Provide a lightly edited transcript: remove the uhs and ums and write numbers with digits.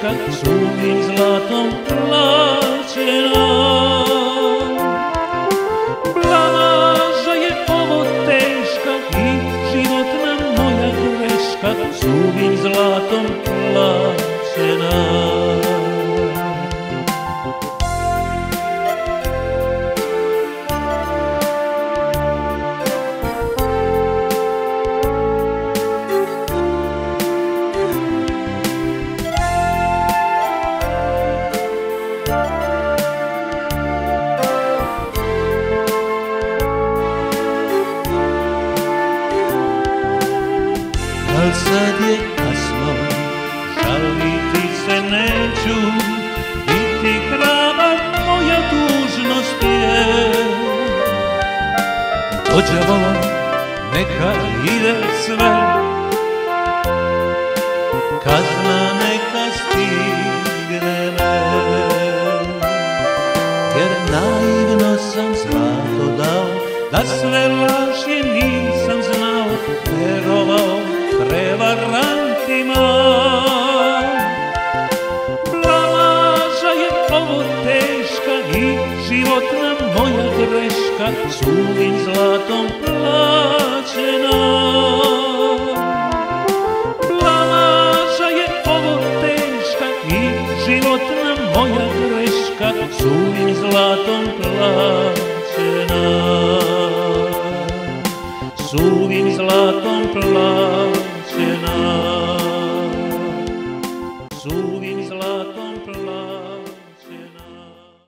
greška, suvim zlatom plaćena. Plaža je ovo teška i životna moja greška, suvim zlatom plaćena. Al sad je kasno, žaliti se neću, biti hrabar moja dužnost je. Do đavola neka ide sve, kazna neka stigne me. Jer naivno sam zlato dao, da sve laž je nisam znao, verovao prevarantima. Plaža je ovo teška i životna moja greška, suvim zlatom plaćena. Plaža je ovo teška i životna moja greška, suvim zlatom plaćena.